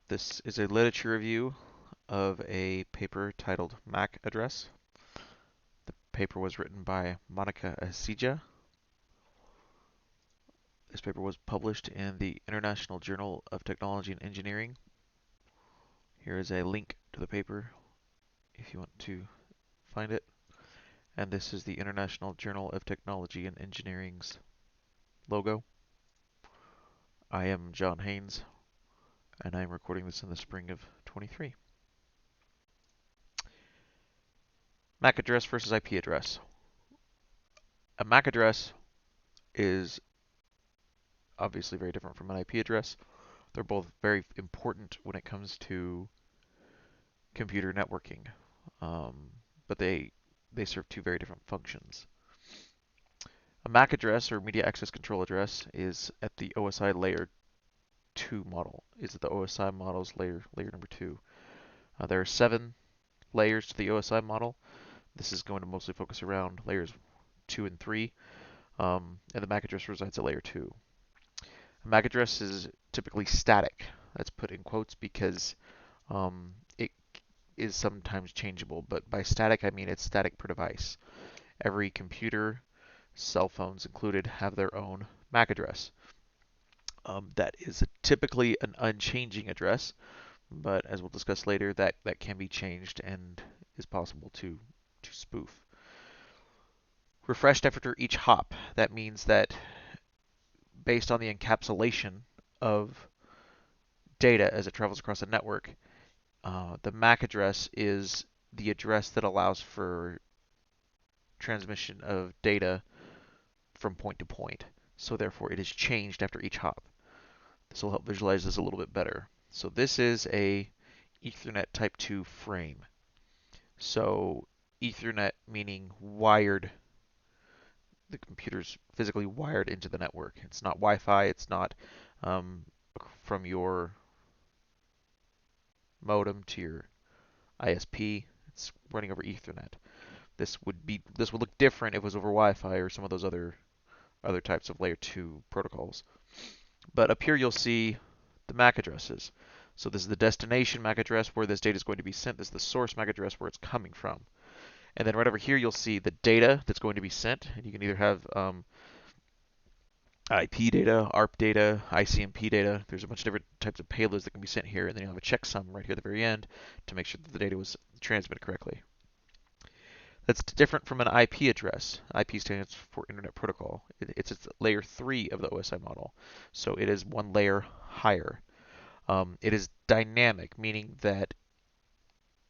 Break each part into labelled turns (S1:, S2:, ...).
S1: This is a literature review of a paper titled MAC Address. The paper was written by Monica Asija. This paper was published in the International Journal of Technology and Engineering. Here is a link to the paper if you want to find it. And this is the International Journal of Technology and Engineering's logo. I am John Haynes, and I am recording this in the spring of 23. MAC address versus IP address. A MAC address is obviously very different from an IP address. They're both very important when it comes to computer networking, but they serve two very different functions. A MAC address, or Media Access Control Address, is at the OSI layer 2 model. Is at the OSI model's layer number 2. There are 7 layers to the OSI model. This is going to mostly focus around layers 2 and 3, and the MAC address resides at layer 2. A MAC address is typically static. That's put in quotes because it is sometimes changeable, but by static I mean it's static per device. Every computer, cell phones included, have their own MAC address. That is typically an unchanging address, but as we'll discuss later, that can be changed and is possible to spoof. Refreshed after each hop. That means that based on the encapsulation of data as it travels across a network, the MAC address is the address that allows for transmission of data from point to point. So therefore it is changed after each hop. This will help visualize this a little bit better. So this is a Ethernet Type 2 frame. So Ethernet meaning wired. The computer's physically wired into the network. It's not Wi-Fi. It's not from your modem to your ISP. It's running over Ethernet. This would look different if it was over Wi-Fi or some of those other types of layer 2 protocols. But up here you'll see the MAC addresses. So this is the destination MAC address where this data is going to be sent. This is the source MAC address where it's coming from. And then right over here you'll see the data that's going to be sent. And you can either have IP data, ARP data, ICMP data. There's a bunch of different types of payloads that can be sent here, and then you'll have a checksum right here at the very end to make sure that the data was transmitted correctly. That's different from an IP address. IP stands for Internet Protocol. It's layer 3 of the OSI model, so it is one layer higher. It is dynamic, meaning that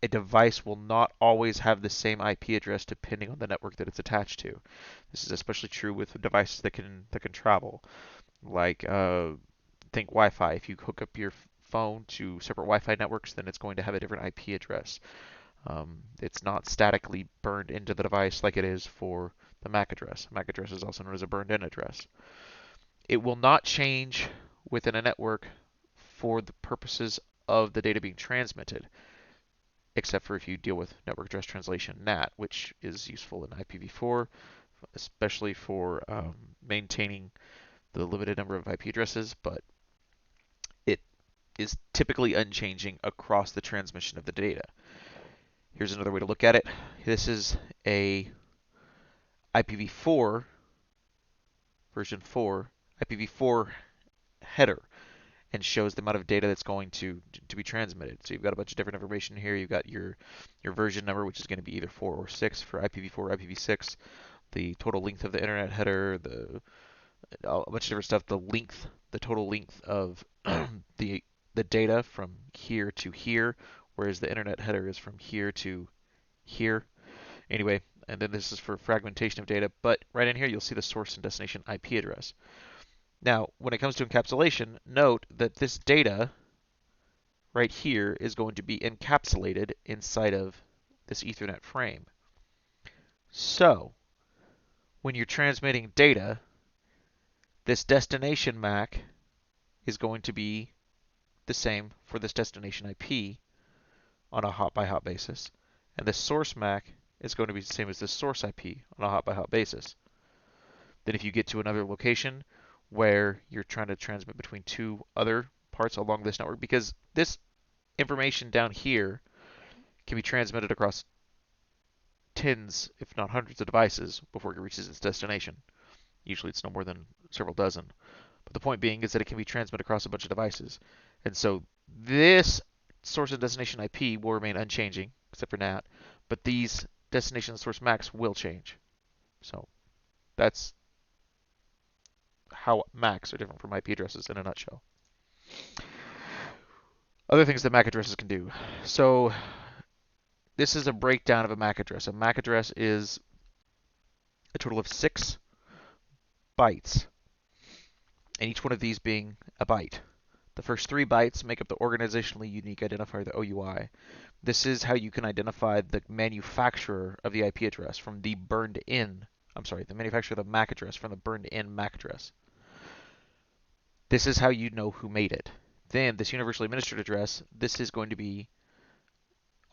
S1: a device will not always have the same IP address depending on the network that it's attached to. This is especially true with devices that can travel, like think Wi-Fi. If you hook up your phone to separate Wi-Fi networks, then it's going to have a different IP address. It's not statically burned into the device like it is for the MAC address. MAC address is also known as a burned-in address. It will not change within a network for the purposes of the data being transmitted, except for if you deal with network address translation NAT, which is useful in IPv4, especially for maintaining the limited number of IP addresses, but it is typically unchanging across the transmission of the data. Here's another way to look at it. This is a IPv4 version 4 IPv4 header and shows the amount of data that's going to be transmitted. So you've got a bunch of different information here. You've got your version number, which is going to be either 4 or 6 for IPv4 or IPv6, the total length of the internet header, a bunch of different stuff, the total length of the data from here to here, whereas the internet header is from here to here. Anyway, and then this is for fragmentation of data, but right in here you'll see the source and destination IP address. Now, when it comes to encapsulation, note that this data right here is going to be encapsulated inside of this Ethernet frame. So, when you're transmitting data, this destination MAC is going to be the same for this destination IP on a hop-by-hop basis, and the source MAC is going to be the same as the source IP on a hop-by-hop basis. Then if you get to another location where you're trying to transmit between two other parts along this network, because this information down here can be transmitted across tens, if not hundreds of devices before it reaches its destination. Usually it's no more than several dozen. But the point being is that it can be transmitted across a bunch of devices. And so this source and destination IP will remain unchanging, except for NAT, but these destination and source MACs will change. So that's how MACs are different from IP addresses in a nutshell. Other things that MAC addresses can do. So this is a breakdown of a MAC address. A MAC address is a total of 6 bytes, and each one of these being a byte. The first 3 bytes make up the organizationally unique identifier, the OUI. This is how you can identify the manufacturer of the IP address from the the manufacturer of the MAC address from the burned in MAC address. This is how you know who made it. Then this universally administered address, this is going to be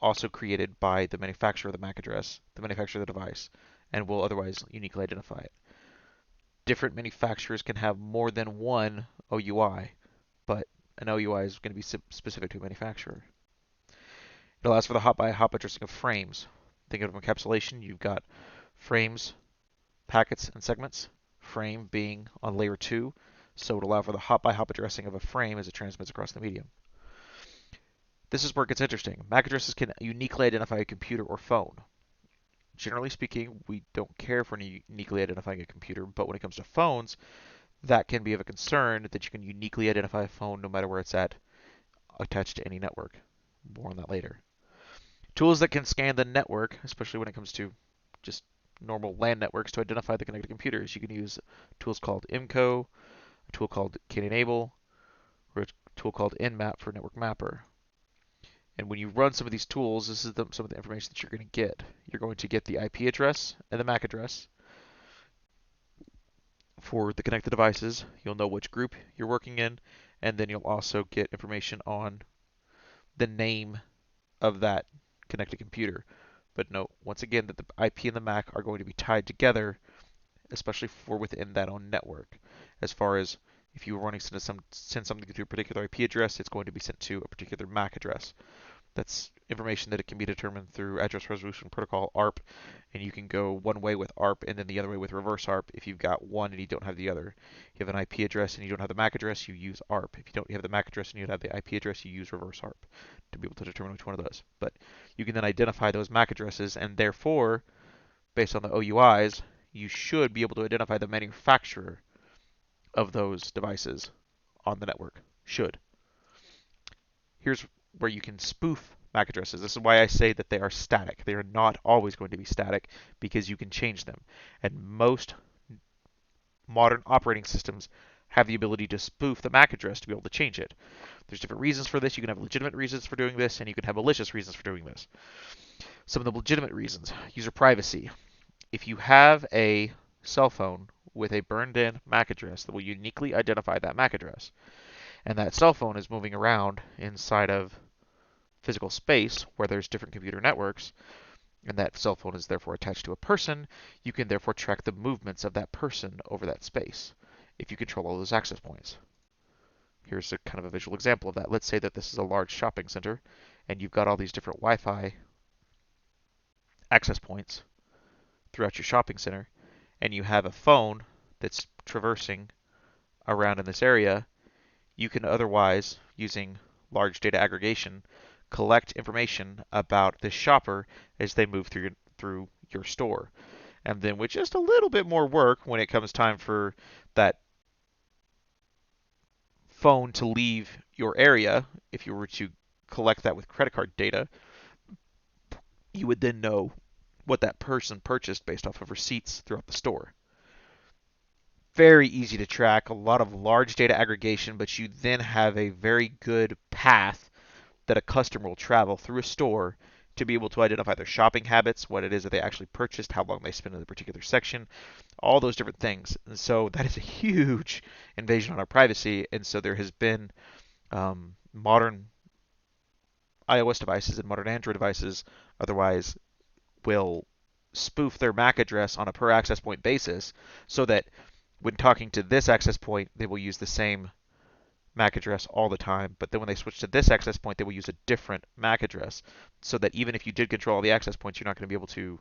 S1: also created by the manufacturer of the MAC address, the manufacturer of the device, and will otherwise uniquely identify it. Different manufacturers can have more than one OUI, but an OUI is going to be specific to a manufacturer. It allows for the hop-by-hop addressing of frames. Think of encapsulation, you've got frames, packets, and segments. Frame being on layer 2, so it will allow for the hop-by-hop addressing of a frame as it transmits across the medium. This is where it gets interesting. MAC addresses can uniquely identify a computer or phone. Generally speaking, we don't care for uniquely identifying a computer, but when it comes to phones, that can be of a concern that you can uniquely identify a phone no matter where it's at, attached to any network. More on that later. Tools that can scan the network, especially when it comes to just normal LAN networks, to identify the connected computers. You can use tools called IMCO, a tool called KEnable, or a tool called Nmap for Network Mapper. And when you run some of these tools, this is some of the information that you're going to get. You're going to get the IP address and the MAC address for the connected devices. You'll know which group you're working in, and then you'll also get information on the name of that connected computer. But note, once again, that the IP and the MAC are going to be tied together, especially for within that own network. As far as if you were wanting to send something to a particular IP address, it's going to be sent to a particular MAC address. That's information that it can be determined through Address Resolution Protocol, ARP, and you can go one way with ARP and then the other way with reverse ARP if you've got one and you don't have the other. If you have an IP address and you don't have the MAC address, you use ARP. If you don't have the MAC address and you don't have the IP address, you use reverse ARP to be able to determine which one of those. But you can then identify those MAC addresses, and therefore, based on the OUIs, you should be able to identify the manufacturer of those devices on the network. Should. Here's where you can spoof MAC addresses. This is why I say that they are static. They are not always going to be static because you can change them. And most modern operating systems have the ability to spoof the MAC address to be able to change it. There's different reasons for this. You can have legitimate reasons for doing this, and you can have malicious reasons for doing this. Some of the legitimate reasons: user privacy. If you have a cell phone with a burned in MAC address that will uniquely identify that MAC address, and that cell phone is moving around inside of physical space where there's different computer networks, and that cell phone is therefore attached to a person, you can therefore track the movements of that person over that space if you control all those access points. Here's a kind of a visual example of that. Let's say that this is a large shopping center, and you've got all these different Wi-Fi access points throughout your shopping center, and you have a phone that's traversing around in this area. You can otherwise, using large data aggregation, collect information about the shopper as they move through your store. And then with just a little bit more work when it comes time for that phone to leave your area, if you were to collect that with credit card data, you would then know what that person purchased based off of receipts throughout the store. Very easy to track, a lot of large data aggregation, but you then have a very good path that a customer will travel through a store to be able to identify their shopping habits, what it is that they actually purchased, how long they spend in a particular section, all those different things. And so that is a huge invasion on our privacy. And so there has been modern iOS devices and modern Android devices otherwise will spoof their MAC address on a per access point basis so that when talking to this access point, they will use the same MAC address all the time, but then when they switch to this access point, they will use a different MAC address, so that even if you did control all the access points, you're not going to be able to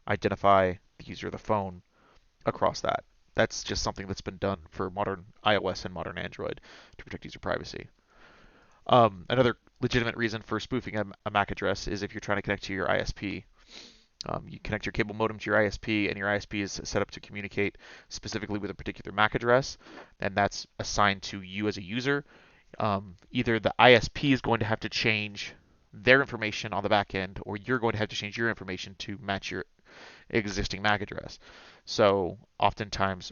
S1: identify the user of the phone across that. That's just something that's been done for modern iOS and modern Android to protect user privacy. Another legitimate reason for spoofing a MAC address is if you're trying to connect to your ISP. You connect your cable modem to your ISP, and your ISP is set up to communicate specifically with a particular MAC address, and that's assigned to you as a user. Either the ISP is going to have to change their information on the back end, or you're going to have to change your information to match your existing MAC address. So oftentimes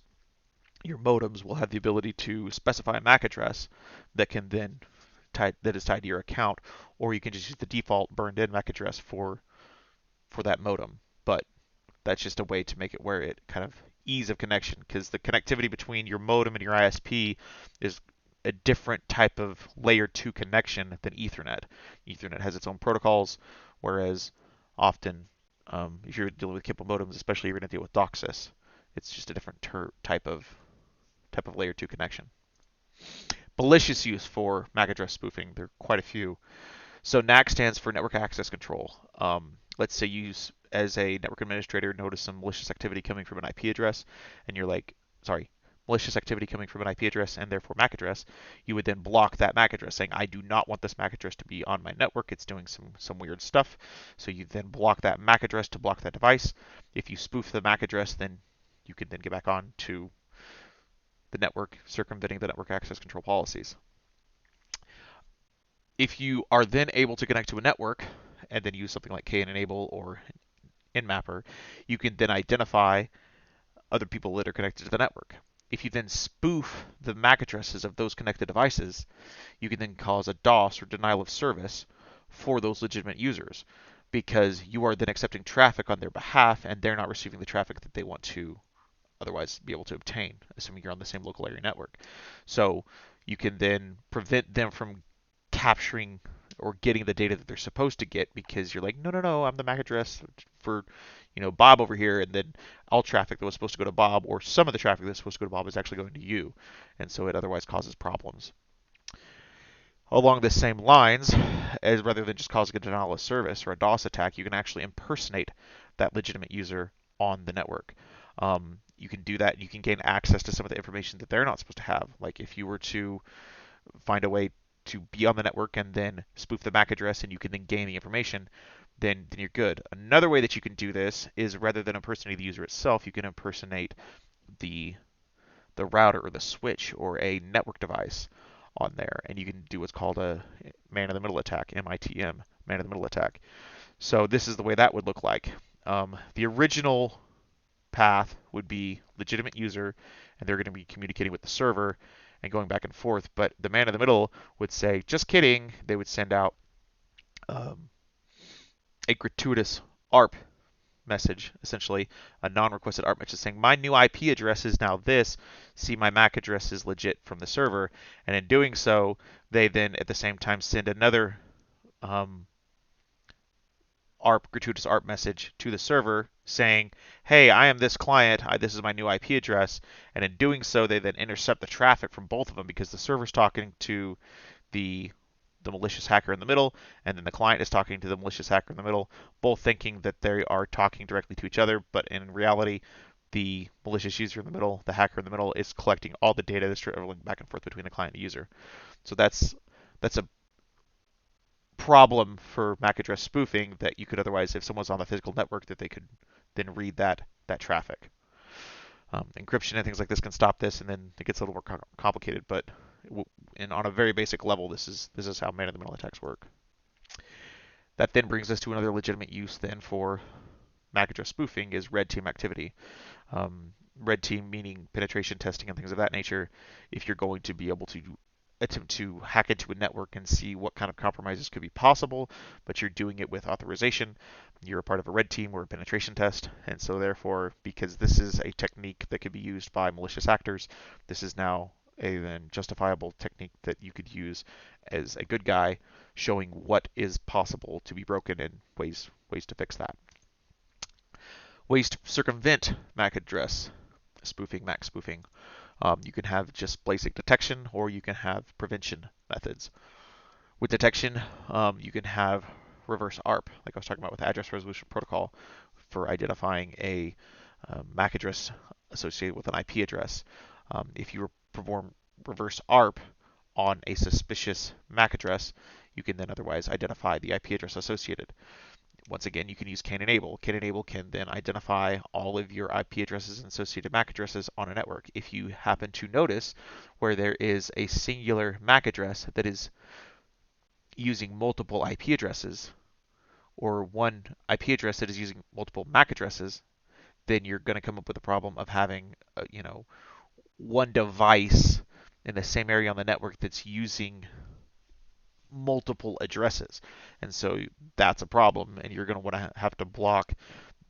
S1: your modems will have the ability to specify a MAC address that can then that is tied to your account, or you can just use the default burned in MAC address for that modem. But that's just a way to make it where it kind of ease of connection, because the connectivity between your modem and your ISP is a different type of layer 2 connection than Ethernet. Ethernet has its own protocols, whereas often if you're dealing with cable modems, especially if you're going to deal with DOCSIS, it's just a different type of layer 2 connection. Malicious use for MAC address spoofing, there are quite a few. So NAC stands for Network Access Control. Let's say you, as a network administrator, notice some malicious activity coming from an IP address, and you're like, sorry, malicious activity coming from an IP address and therefore MAC address, you would then block that MAC address, saying, I do not want this MAC address to be on my network. It's doing some weird stuff. So you then block that MAC address to block that device. If you spoof the MAC address, then you can then get back on to the network, circumventing the network access control policies. If you are then able to connect to a network and then use something like KNenable or Nmapper, you can then identify other people that are connected to the network. If you then spoof the MAC addresses of those connected devices, you can then cause a DOS or denial of service for those legitimate users, because you are then accepting traffic on their behalf and they're not receiving the traffic that they want to otherwise be able to obtain, assuming you're on the same local area network. So you can then prevent them from capturing or getting the data that they're supposed to get, because you're like, no, no, no, I'm the MAC address for, Bob over here, and then all traffic that was supposed to go to Bob, or some of the traffic that's supposed to go to Bob, is actually going to you, and so it otherwise causes problems. Along the same lines, as rather than just causing a denial of service or a DOS attack, you can actually impersonate that legitimate user on the network. You can do that. You can gain access to some of the information that they're not supposed to have. Like if you were to find a way to be on the network and then spoof the MAC address, and you can then gain the information, then you're good. Another way that you can do this is, rather than impersonating the user itself, you can impersonate the router or the switch or a network device on there, and you can do what's called a man-in-the-middle attack, MITM, man-in-the-middle attack. So this is the way that would look like. The original path would be legitimate user, and they're going to be communicating with the server and going back and forth. But the man in the middle would say, just kidding. They would send out a gratuitous ARP message, essentially a non-requested ARP message saying, my new IP address is now this. See, my MAC address is legit from the server. And in doing so, they then at the same time send another gratuitous ARP message to the server saying, hey, I am this client, this is my new IP address, and in doing so, they then intercept the traffic from both of them, because the server's talking to the malicious hacker in the middle, and then the client is talking to the malicious hacker in the middle, both thinking that they are talking directly to each other, but in reality, the malicious user in the middle, the hacker in the middle, is collecting all the data that's traveling back and forth between the client and user. So that's a problem for MAC address spoofing, that you could otherwise, if someone's on the physical network, that they could then read that traffic. Encryption and things like this can stop this, and then it gets a little more complicated. But on a very basic level, this is how man-in-the-middle attacks work. That then brings us to another legitimate use then for MAC address spoofing, is red team activity. Red team meaning penetration testing and things of that nature. If you're going to be able to attempt to hack into a network and see what kind of compromises could be possible, but you're doing it with authorization, you're a part of a red team or a penetration test, and so therefore, because this is a technique that can be used by malicious actors, this is now a then justifiable technique that you could use as a good guy, showing what is possible to be broken and ways to fix that. Ways to circumvent MAC address spoofing, MAC spoofing. You can have just basic detection, or you can have prevention methods. With detection, you can have reverse ARP, like I was talking about with address resolution protocol, for identifying a MAC address associated with an IP address. If you perform reverse ARP on a suspicious MAC address, you can then otherwise identify the IP address associated. Once again, you can use CAN enable. CAN enable can then identify all of your IP addresses and associated MAC addresses on a network. If you happen to notice where there is a singular MAC address that is using multiple IP addresses, or one IP address that is using multiple MAC addresses, then you're going to come up with a problem of having, one device in the same area on the network that's using multiple addresses. And so that's a problem, and you're going to want to have to block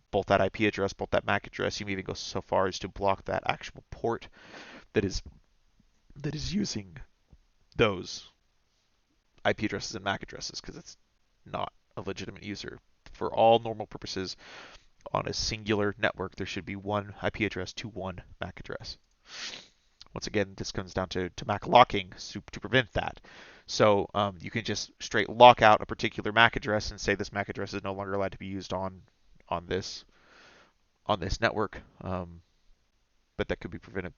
S1: both that IP address, both that MAC address. You may even go so far as to block that actual port that is using those IP addresses and MAC addresses, because it's not a legitimate user. For all normal purposes, on a singular network, there should be one IP address to one MAC address. Once again, this comes down to MAC locking to prevent that. So you can just straight lock out a particular MAC address and say this MAC address is no longer allowed to be used on this network. But that could be prevented.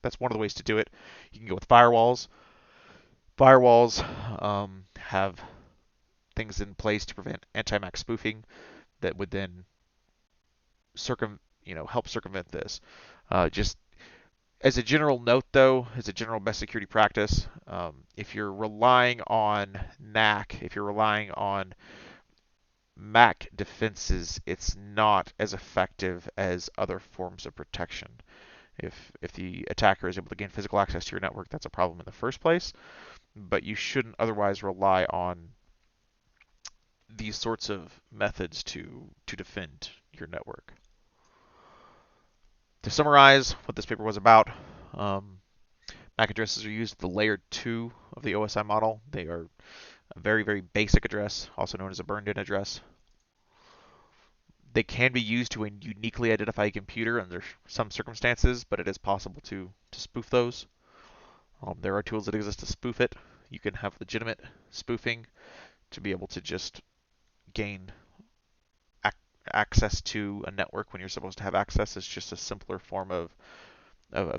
S1: That's one of the ways to do it. You can go with firewalls. Firewalls have things in place to prevent anti-MAC spoofing that would then help circumvent this. Just as a general note, though, as a general best security practice, if you're relying on NAC, if you're relying on MAC defenses, it's not as effective as other forms of protection. If the attacker is able to gain physical access to your network, that's a problem in the first place. But you shouldn't otherwise rely on these sorts of methods to defend your network. To summarize what this paper was about, MAC addresses are used at the layer 2 of the OSI model. They are a very, very basic address, also known as a burned-in address. They can be used to uniquely identify a computer under some circumstances, but it is possible to spoof those. There are tools that exist to spoof it. You can have legitimate spoofing to be able to just gain access to a network when you're supposed to have access. It's just a simpler form of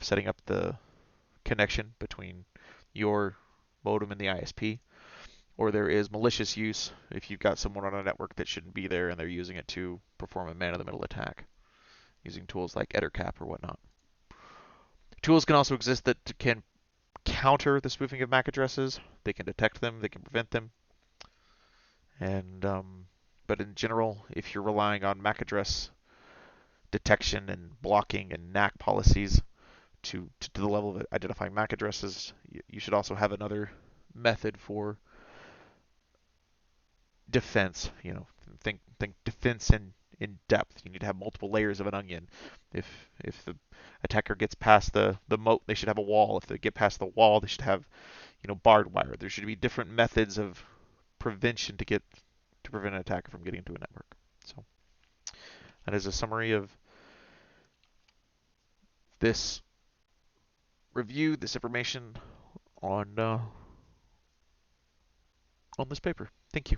S1: setting up the connection between your modem and the ISP. Or there is malicious use if you've got someone on a network that shouldn't be there and they're using it to perform a man-in-the-middle attack using tools like Ettercap or whatnot. Tools can also exist that can counter the spoofing of MAC addresses. They can detect them, they can prevent them. And but in general, if you're relying on MAC address detection and blocking and NAC policies to the level of identifying MAC addresses, you should also have another method for defense. Think defense in depth. You need to have multiple layers of an onion. If the attacker gets past the moat, they should have a wall. If they get past the wall, they should have barbed wire. There should be different methods of prevention to prevent an attacker from getting into a network. So that is a summary of this review, this information on this paper. Thank you.